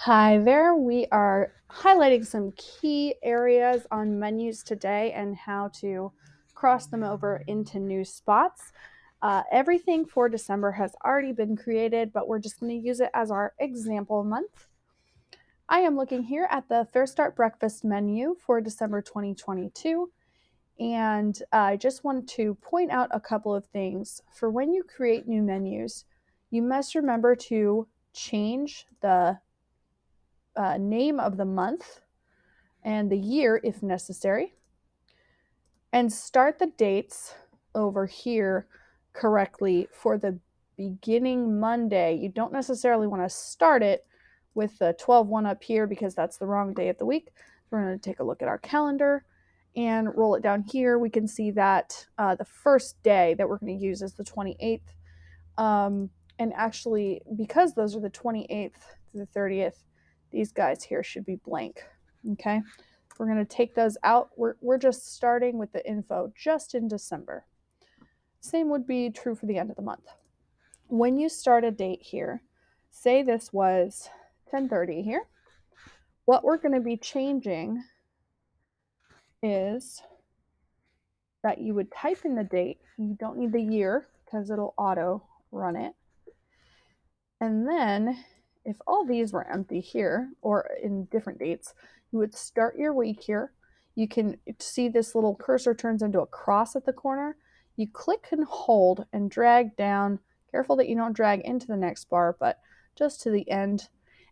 Hi there. We are highlighting some key areas on menus today and how to cross them over into new spots. Everything for December has already been created, but we're just going to use it as our example month. I am looking here at the Fair Start Breakfast menu for December 2022, and I just want to point out a couple of things. For when you create new menus, you must remember to change the name of the month and the year if necessary, and start the dates over here correctly for the beginning Monday. You don't necessarily want to start it with the 12-1 up here because that's the wrong day of the week. We're going to take a look at our calendar and roll it down here. We can see that the first day that we're going to use is the 28th. And actually, because those are the 28th to the 30th, these guys here should be blank. Okay, we're going to take those out. We're just starting with the info just in December. Same would be true for the end of the month. When you start a date here, say this was 10:30 here, what we're going to be changing is that you would type in the date. You don't need the year because it'll auto run it. And then if all these were empty here or in different dates, you would start your week here. You can see this little cursor turns into a cross at the corner. You click and hold and drag down. Careful that you don't drag into the next bar, but just to the end,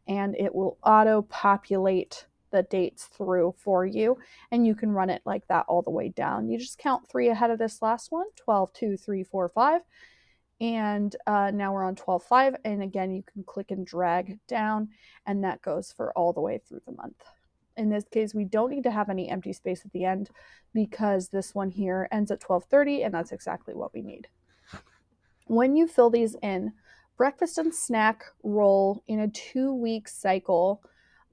and it will auto populate the dates through for you, and you can run it like that all the way down. You just count 3 ahead of this last one: 12, 2, 3, 4, 5. And now we're on 12.5, and again you can click and drag down, and that goes for all the way through the month. In this case, we don't need to have any empty space at the end because this one here ends at 12:30, and that's exactly what we need. When you fill these in, breakfast and snack roll in a 2-week cycle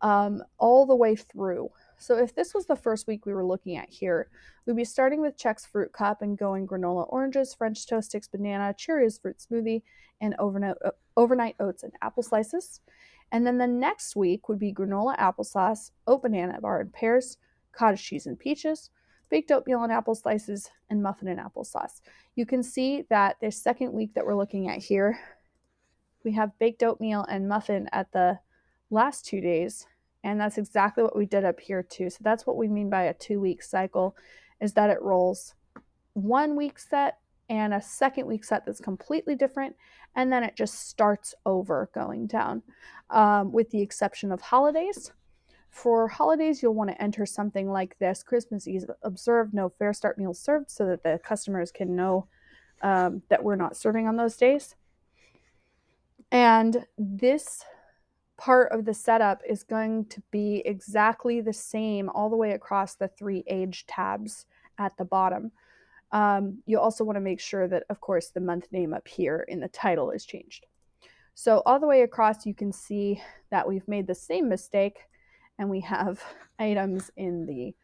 all the way through. So if this was the first week we were looking at here, we'd be starting with Chex Fruit Cup and going granola oranges, French toast sticks banana, Cheerios fruit smoothie, and overnight oats and apple slices. And then the next week would be granola applesauce, oat banana bar and pears, cottage cheese and peaches, baked oatmeal and apple slices, and muffin and applesauce. You can see that this second week that we're looking at here, we have baked oatmeal and muffin at the last 2 days, and that's exactly what we did up here too. So that's what we mean by a 2-week cycle, is that it rolls 1 week set and a second week set that's completely different, and then it just starts over going down, with the exception of holidays. For holidays, you'll want to enter something like this: Christmas Eve observed, no Fair Start meals served, so that the customers can know that we're not serving on those days. And this part of the setup is going to be exactly the same all the way across the 3 age tabs at the bottom. You also want to make sure that, of course, the month name up here in the title is changed. So all the way across, you can see that we've made the same mistake, and we have items in the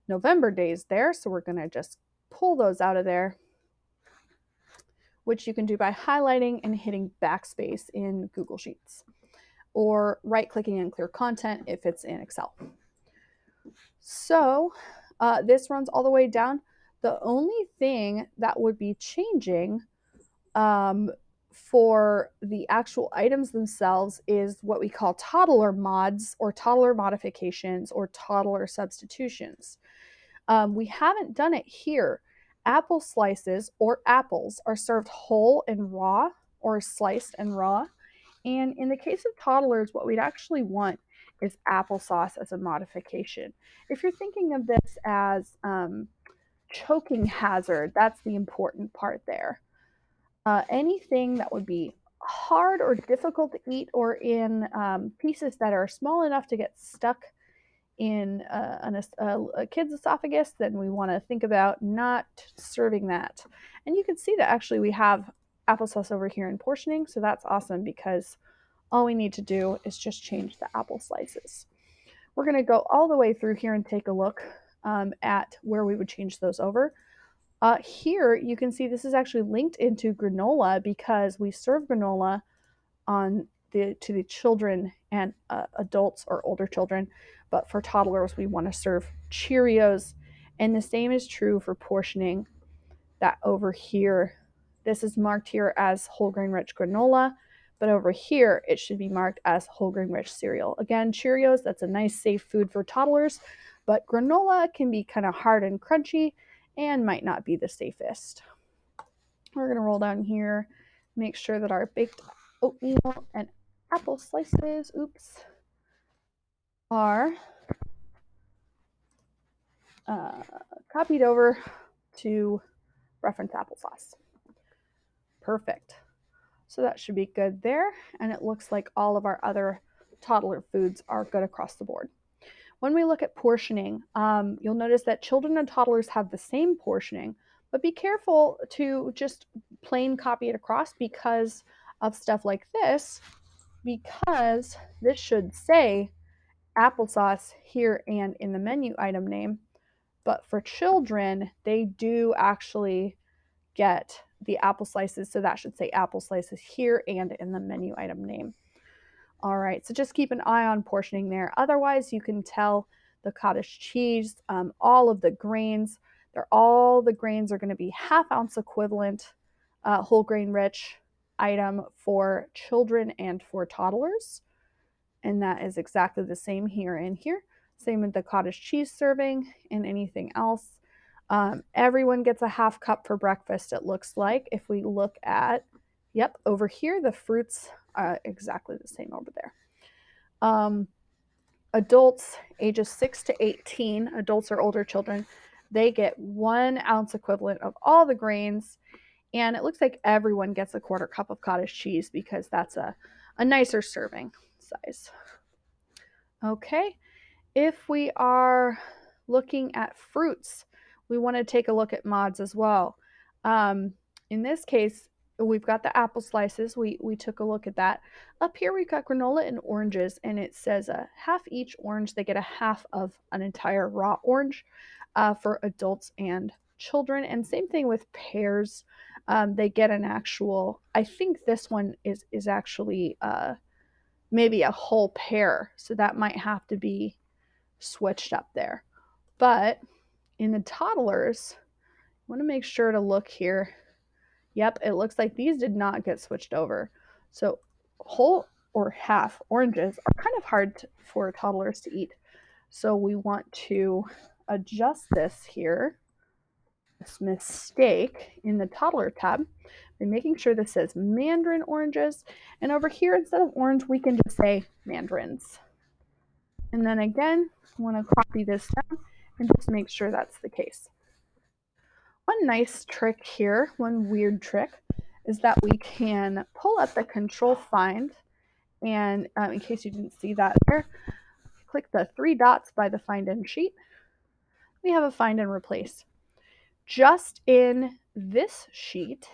November days there. So we're going to just pull those out of there, which you can do by highlighting and hitting backspace in Google Sheets, or right-clicking in Clear Content if it's in Excel. So this runs all the way down. The only thing that would be changing for the actual items themselves is what we call toddler mods, or toddler modifications, or toddler substitutions. We haven't done it here. Apple slices or apples are served whole and raw, or sliced and raw. And in the case of toddlers, what we'd actually want is applesauce as a modification. If you're thinking of this as choking hazard, that's the important part there. Anything that would be hard or difficult to eat, or in pieces that are small enough to get stuck in a kid's esophagus, then we want to think about not serving that. And you can see that actually we have applesauce over here in portioning, so that's awesome because all we need to do is just change the apple slices. We're going to go all the way through here and take a look at where we would change those over. Here you can see this is actually linked into granola because we serve granola on to the children and adults or older children, but for toddlers, we want to serve Cheerios. And the same is true for portioning. That over here, this is marked here as whole grain rich granola, but over here it should be marked as whole grain rich cereal. Again, Cheerios, that's a nice safe food for toddlers, but granola can be kind of hard and crunchy and might not be the safest. We're going to roll down here, make sure that our baked oatmeal and apple slices, are copied over to reference applesauce. Perfect. So that should be good there. And it looks like all of our other toddler foods are good across the board. When we look at portioning, you'll notice that children and toddlers have the same portioning, but be careful to just plain copy it across because of stuff like this, because this should say applesauce here and in the menu item name. But for children, they do actually get the apple slices, so that should say apple slices here and in the menu item name. All right, so just keep an eye on portioning there. Otherwise, you can tell the cottage cheese, all of the grains, all the grains are going to be ½ ounce equivalent whole grain rich item for children and for toddlers. And that is exactly the same here and here. Same with the cottage cheese serving and anything else. Everyone gets a ½ cup for breakfast, it looks like. If we look at, yep, over here, the fruits are exactly the same over there. Adults ages 6 to 18, adults or older children, they get 1 ounce equivalent of all the grains. And it looks like everyone gets a ½ cup of cottage cheese because that's a nicer serving size. Okay, if we are looking at fruits, we want to take a look at mods as well. In this case, we've got the apple slices. We took a look at that. Up here, we've got granola and oranges, and it says half each orange. They get a half of an entire raw orange for adults and children. And same thing with pears. They get an actual, I think this one is actually maybe a whole pear. So that might have to be switched up there. But in the toddlers, I want to make sure to look here. Yep, it looks like these did not get switched over. So whole or half oranges are kind of hard for toddlers to eat. So we want to adjust this here, this mistake in the toddler tab, by making sure this says mandarin oranges. And over here, instead of orange, we can just say mandarins. And then again, I want to copy this down and just make sure that's the case. One nice trick here, one weird trick, is that we can pull up the control find, and in case you didn't see that there, click the 3 dots by the find and sheet. We have a find and replace. Just in this sheet,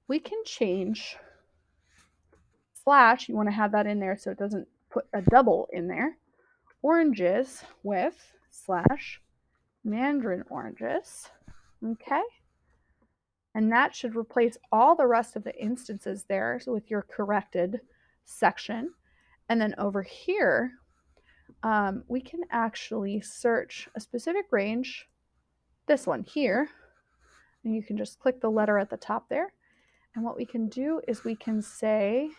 we can change slash, you want to have that in there so it doesn't put a double in there, oranges with slash mandarin oranges. Okay, and that should replace all the rest of the instances there with your corrected section. And then over here, we can actually search a specific range, this one here, and you can just click the letter at the top there. And what we can do is we can say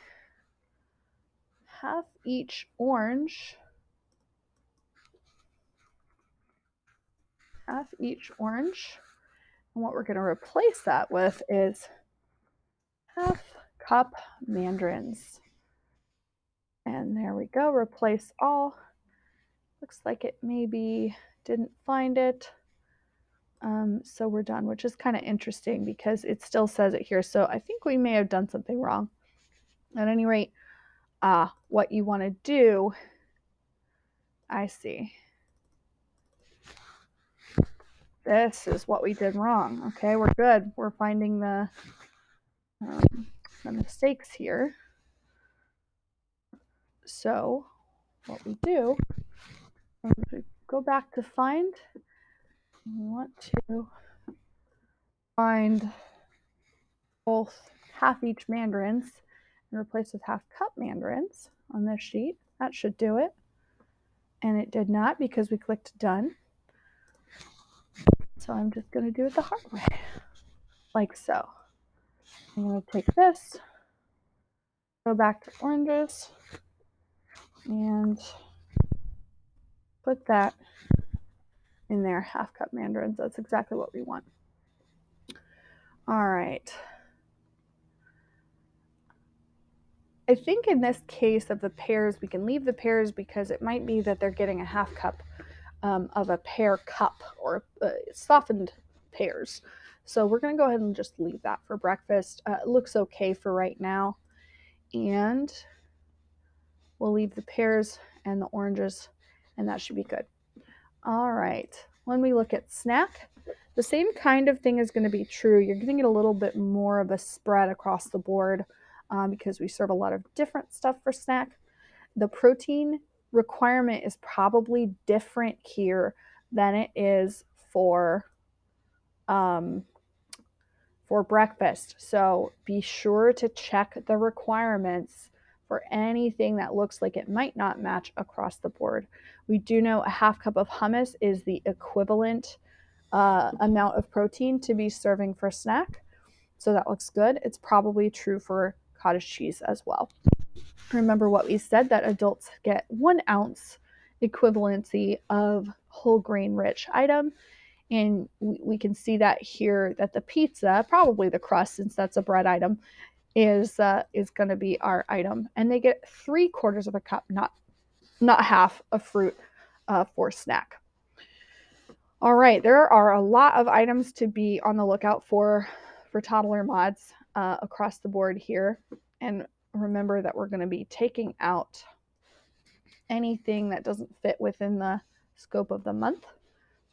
half each orange, half each orange. And what we're going to replace that with is ½ cup mandarins. And there we go, replace all. Looks like it maybe didn't find it. So we're done, which is kind of interesting because it still says it here. So I think we may have done something wrong. At any rate, what you want to do, I see. This is what we did wrong. Okay, we're good. We're finding the mistakes here. So what we do is we go back to find. We want to find both half each mandarins, and replace with half cup mandarins on this sheet. That should do it. And it did not because we clicked done. So I'm just going to do it the hard way, like so. I'm going to take this, go back to oranges, and put that in there, half cup mandarins. That's exactly what we want. All right. I think in this case of the pears, we can leave the pears because it might be that they're getting a half cup of a pear cup or softened pears. So we're going to go ahead and just leave that for breakfast. It looks okay for right now. And we'll leave the pears and the oranges, and that should be good. All right. When we look at snack, the same kind of thing is going to be true. You're going to get a little bit more of a spread across the board because we serve a lot of different stuff for snack. The protein requirement is probably different here than it is for breakfast. So be sure to check the requirements for anything that looks like it might not match across the board. We do know a half cup of hummus is the equivalent amount of protein to be serving for snack. So that looks good. It's probably true for cottage cheese as well. Remember what we said, that adults get 1 ounce equivalency of whole grain rich item. And we can see that here, that the pizza, probably the crust, since that's a bread item, is going to be our item. And they get 3/4 of a cup, not half, of fruit for snack. All right, there are a lot of items to be on the lookout for toddler mods across the board here. And remember that we're going to be taking out anything that doesn't fit within the scope of the month.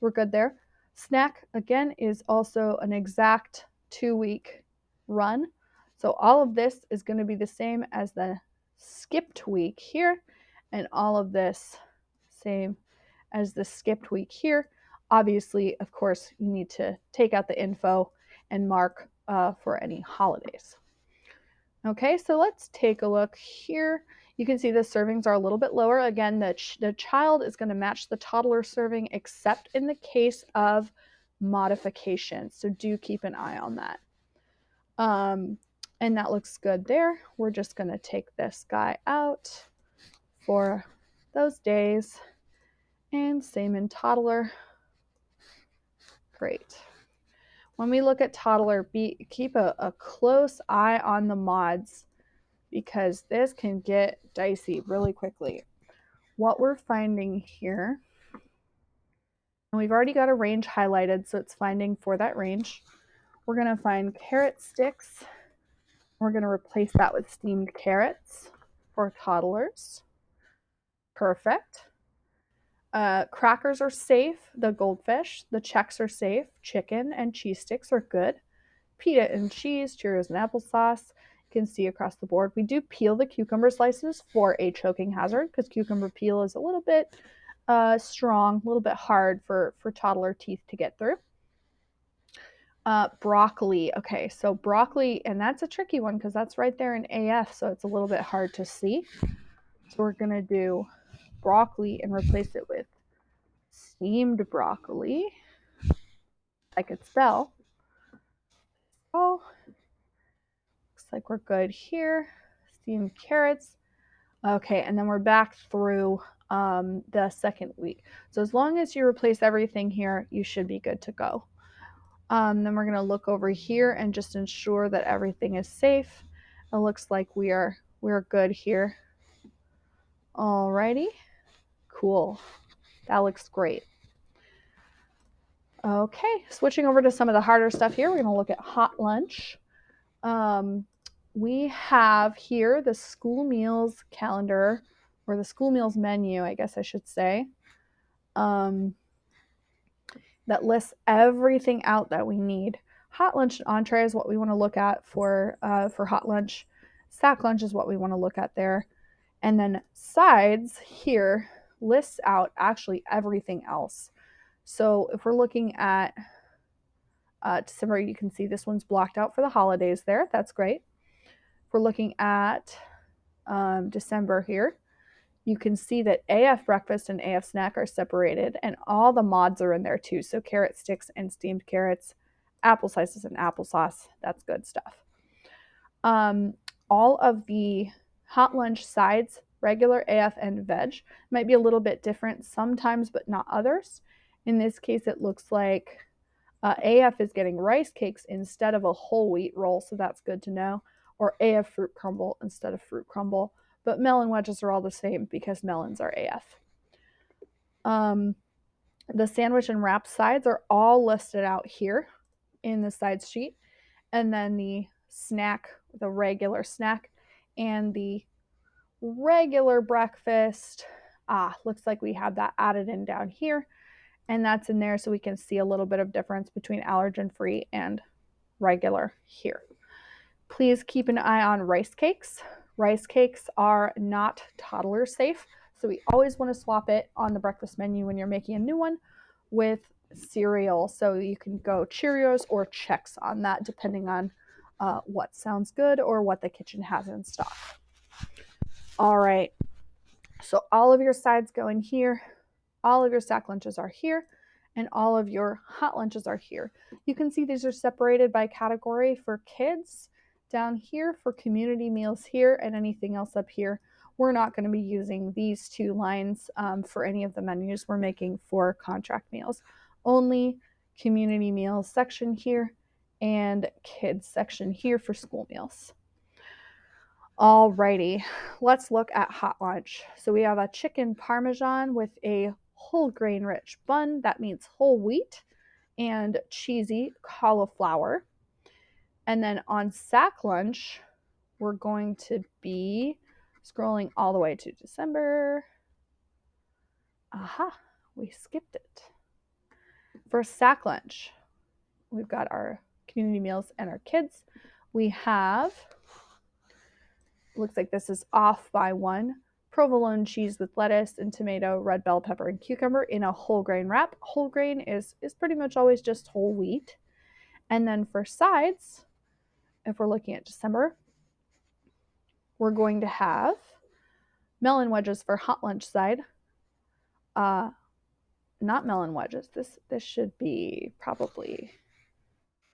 We're good there. Snack, again, is also an exact 2-week run. So all of this is going to be the same as the skipped week here, and all of this same as the skipped week here. Obviously, of course, you need to take out the info and mark for any holidays. Okay, so let's take a look here. You can see the servings are a little bit lower. Again, the child is going to match the toddler serving, except in the case of modifications. So do keep an eye on that. And that looks good there. We're just going to take this guy out for those days. And same in toddler. Great. When we look at toddler, keep a close eye on the mods, because this can get dicey really quickly. What we're finding here, and we've already got a range highlighted, so it's finding for that range. We're going to find carrot sticks. We're going to replace that with steamed carrots for toddlers. Perfect. Crackers are safe. The goldfish. The Chex are safe. Chicken and cheese sticks are good. Pita and cheese, Cheerios and applesauce. You can see across the board. We do peel the cucumber slices for a choking hazard, because cucumber peel is a little bit strong, a little bit hard for toddler teeth to get through. Broccoli. Okay, so broccoli, and that's a tricky one because that's right there in AF, so it's a little bit hard to see. So we're going to do broccoli and replace it with steamed broccoli. I could spell. Oh, looks like we're good here. Steamed carrots. Okay, and then we're back through the second week. So as long as you replace everything here, you should be good to go. Then we're going to look over here and just ensure that everything is safe. It looks like we're good here. Alrighty, cool. That looks great. Okay, switching over to some of the harder stuff here. We're going to look at hot lunch. We have here the school meals calendar, or the school meals menu, I guess I should say, that lists everything out that we need. Hot lunch and entree is what we want to look at for hot lunch. Sack lunch is what we want to look at there. And then sides here lists out actually everything else. So if we're looking at December, you can see this one's blocked out for the holidays there. That's great. If we're looking at December here, you can see that AF breakfast and AF snack are separated, and all the mods are in there too. So carrot sticks and steamed carrots, apple slices and applesauce. That's good stuff. All of the hot lunch sides, regular, AF, and veg, might be a little bit different sometimes, but not others. In this case, it looks like AF is getting rice cakes instead of a whole wheat roll, so that's good to know, or AF fruit crumble instead of fruit crumble. But melon wedges are all the same because melons are AF. The sandwich and wrap sides are all listed out here in the sides sheet. And then the snack, the regular snack, and the regular breakfast, looks like we have that added in down here. And that's in there so we can see a little bit of difference between allergen-free and regular here. Please keep an eye on rice cakes. Rice cakes are not toddler safe, so we always want to swap it on the breakfast menu when you're making a new one with cereal. So you can go Cheerios or Chex on that, depending on what sounds good or what the kitchen has in stock. All right, so all of your sides go in here, all of your sack lunches are here, and all of your hot lunches are here. You can see these are separated by category for kids down here, for community meals here, and anything else up here. We're not going to be using these two lines for any of the menus we're making for contract meals. Only community meals section here and kids section here for school meals. Alrighty, let's look at hot lunch. So we have a chicken parmesan with a whole grain rich bun. That means whole wheat and cheesy cauliflower. And then on sack lunch, we're going to be scrolling all the way to December. Aha, we skipped it. For sack lunch, we've got our community meals and our kids. We have, looks like this is off by one, provolone cheese with lettuce and tomato, red bell pepper, and cucumber in a whole grain wrap. Whole grain is pretty much always just whole wheat. And then for sides, if we're looking at December, we're going to have melon wedges for hot lunch side. Not melon wedges. This should be probably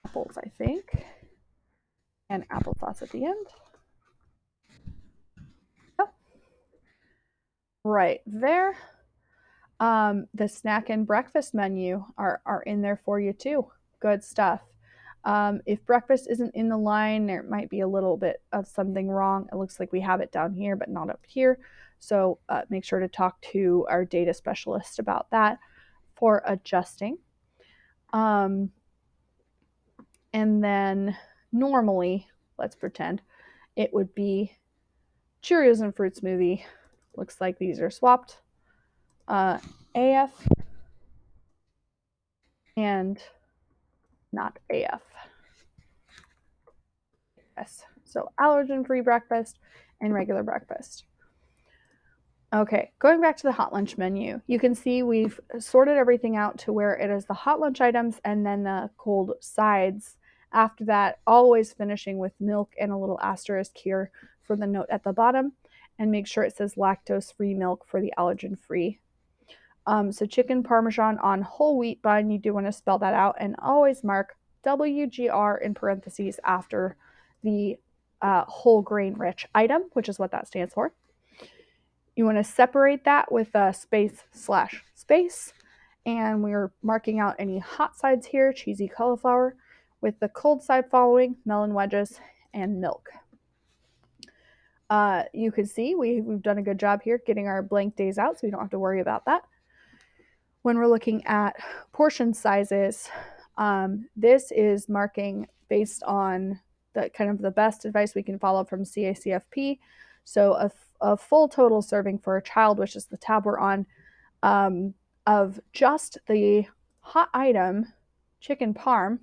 apples, I think. And applesauce at the end. Oh. Right there. The snack and breakfast menu are in there for you too. Good stuff. If breakfast isn't in the line, there might be a little bit of something wrong. It looks like we have it down here, but not up here. So make sure to talk to our data specialist about that for adjusting. And then normally, let's pretend, it would be Cheerios and fruit smoothie. Looks like these are swapped. AF and not AF. Yes, so allergen-free breakfast and regular breakfast. Okay, going back to the hot lunch menu, you can see we've sorted everything out to where it is the hot lunch items and then the cold sides. After that, always finishing with milk and a little asterisk here for the note at the bottom, and make sure it says lactose-free milk for the allergen-free. So chicken parmesan on whole wheat bun, you do want to spell that out and always mark WGR in parentheses after the whole grain rich item, which is what that stands for. You want to separate that with a space/space, and we're marking out any hot sides here, cheesy cauliflower, with the cold side following, melon wedges, and milk. You can see we've done a good job here getting our blank days out, so we don't have to worry about that. When we're looking at portion sizes, this is marking based on the kind of the best advice we can follow from CACFP. So a full total serving for a child, which is the tab we're on, of just the hot item, chicken parm,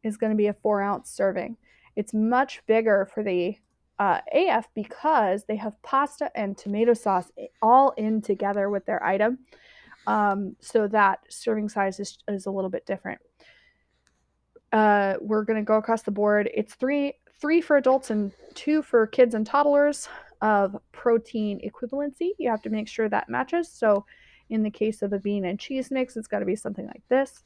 is going to be a 4-ounce serving. It's much bigger for the AF because they have pasta and tomato sauce all in together with their item. So that serving size is a little bit different. We're going to go across the board. It's three 3 for adults and 2 for kids and toddlers of protein equivalency. You have to make sure that matches. So in the case of a bean and cheese mix, it's got to be something like this.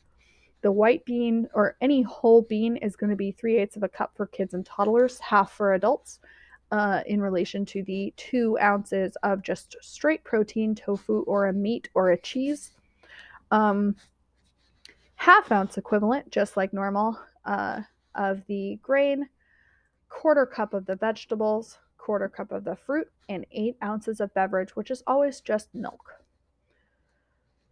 The white bean or any whole bean is going to be 3/8 of a cup for kids and toddlers, half for adults, in relation to the 2 ounces of just straight protein, tofu or a meat or a cheese. Half ounce equivalent, just like normal, of the grain, quarter cup of the vegetables, quarter cup of the fruit, and 8 ounces of beverage, which is always just milk.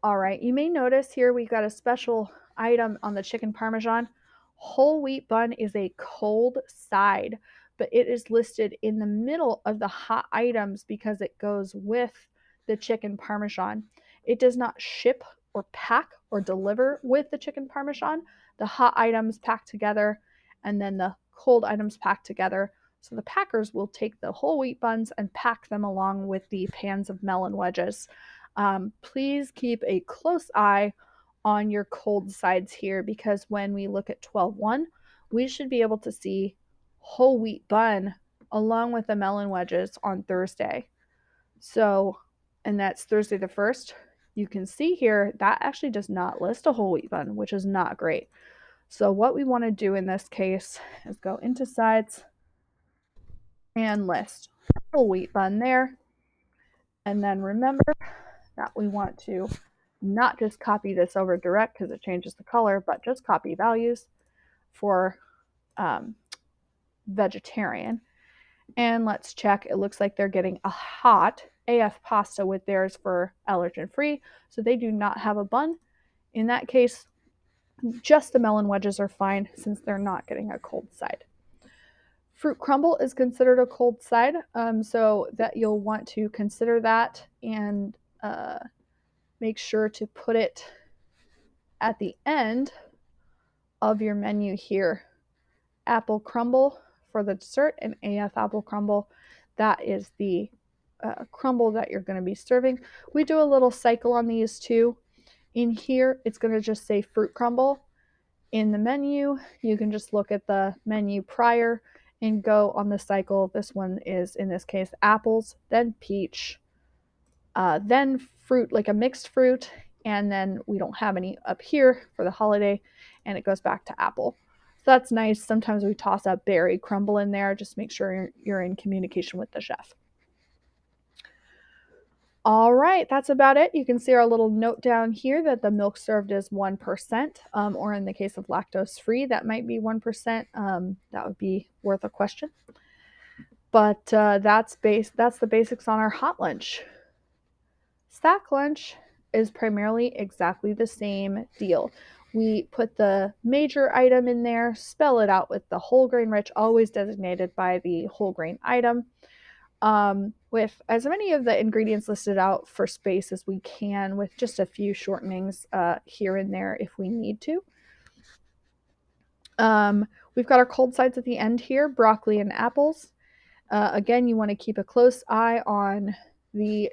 All right, you may notice here we got a special item on the chicken parmesan. Whole wheat bun is a cold side, but it is listed in the middle of the hot items because it goes with the chicken parmesan. It does not ship or pack or deliver with the chicken parmesan. The hot items pack together and then the cold items pack together. So the packers will take the whole wheat buns and pack them along with the pans of melon wedges. Please keep a close eye on your cold sides here because when we look at 12.1, we should be able to see whole wheat bun along with the melon wedges on Thursday. So, and that's Thursday the 1st. You can see here that actually does not list a whole wheat bun, which is not great. So what we want to do in this case is go into sides and list whole wheat bun there. And then remember that we want to not just copy this over direct because it changes the color, but just copy values for vegetarian. And let's check. It looks like they're getting a hot AF pasta with theirs for allergen free. So they do not have a bun. In that case, just the melon wedges are fine since they're not getting a cold side. Fruit crumble is considered a cold side, so that you'll want to consider that and make sure to put it at the end of your menu here. Apple crumble for the dessert and AF apple crumble. That is the crumble that you're going to be serving. We do a little cycle on these too. In here, it's going to just say fruit crumble. In the menu, you can just look at the menu prior and go on the cycle. This one is, in this case, apples, then peach, then fruit, like a mixed fruit, and then we don't have any up here for the holiday, and it goes back to apple. So that's nice. Sometimes we toss a berry crumble in there. Just make sure you're in communication with the chef. All right, that's about it. You can see our little note down here that the milk served is 1%, or in the case of lactose free, that might be 1%. That would be worth a question. But that's the basics on our hot lunch. Sack lunch is primarily exactly the same deal. We put the major item in there, spell it out with the whole grain rich, always designated by the whole grain item, with as many of the ingredients listed out for space as we can, with just a few shortenings here and there if we need to. We've got our cold sides at the end here, broccoli and apples. Again, you want to keep a close eye on the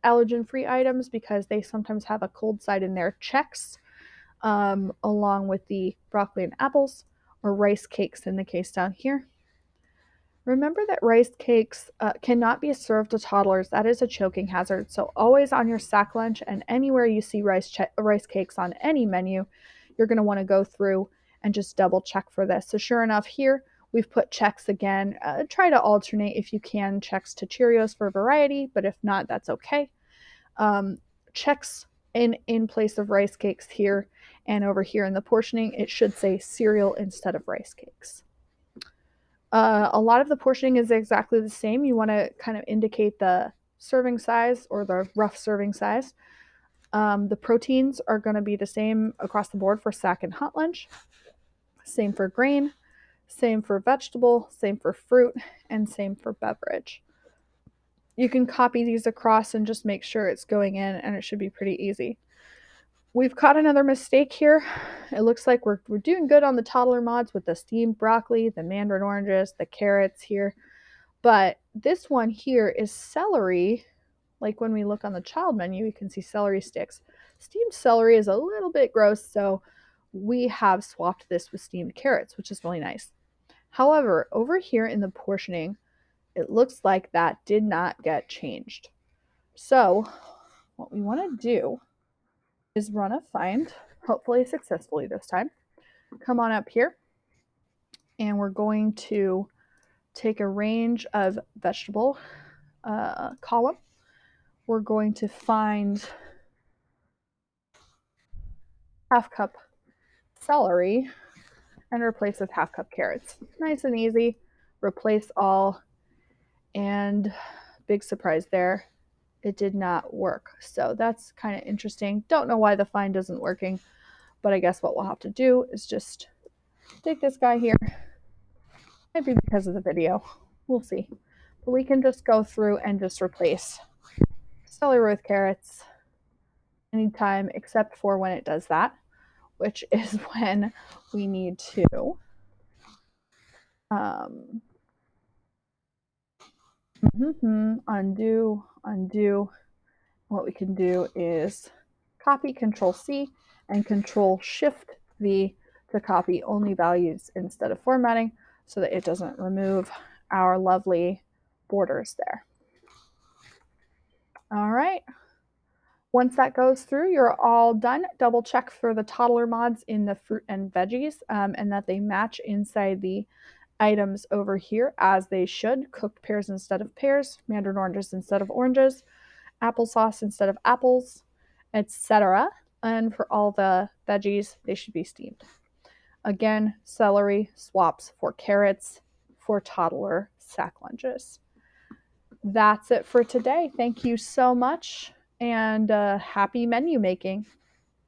allergen-free items because they sometimes have a cold side in their Chex, along with the broccoli and apples, or rice cakes in the case down here. Remember that rice cakes cannot be served to toddlers. That is a choking hazard. So always on your sack lunch and anywhere you see rice cakes on any menu, you're going to want to go through and just double check for this. So sure enough, here we've put Chex again. Try to alternate if you can Chex to Cheerios for variety, but if not, that's okay. Chex in place of rice cakes here, and over here in the portioning, it should say cereal instead of rice cakes. A lot of the portioning is exactly the same. You want to kind of indicate the serving size or the rough serving size. The proteins are going to be the same across the board for sack and hot lunch. Same for grain, same for vegetable, same for fruit, and same for beverage. You can copy these across and just make sure it's going in, and it should be pretty easy. We've caught another mistake here. It looks like we're doing good on the toddler mods with the steamed broccoli, the mandarin oranges, the carrots here. But this one here is celery. Like when we look on the child menu, you can see celery sticks. Steamed celery is a little bit gross, so we have swapped this with steamed carrots, which is really nice. However, over here in the portioning, it looks like that did not get changed. So what we want to do is run a find, hopefully successfully this time. Come on up here, and we're going to take a range of vegetable column. We're going to find half cup celery and replace with half cup carrots. Nice and easy. Replace all, and big surprise there, it did not work. So that's kind of interesting. Don't know why the find isn't working, but I guess what we'll have to do is just take this guy here. Maybe because of the video. We'll see. But we can just go through and just replace celery with carrots anytime except for when it does that, which is when we need to undo. What we can do is copy, Control C, and Control Shift V to copy only values instead of formatting so that it doesn't remove our lovely borders there. All right. Once that goes through, you're all done. Double check for the toddler mods in the fruit and veggies and that they match inside the items over here as they should. Cooked pears instead of pears, mandarin oranges instead of oranges, applesauce instead of apples, etc. And for all the veggies, they should be steamed. Again, celery swaps for carrots for toddler sack lunches. That's it for today. Thank you so much, and happy menu making.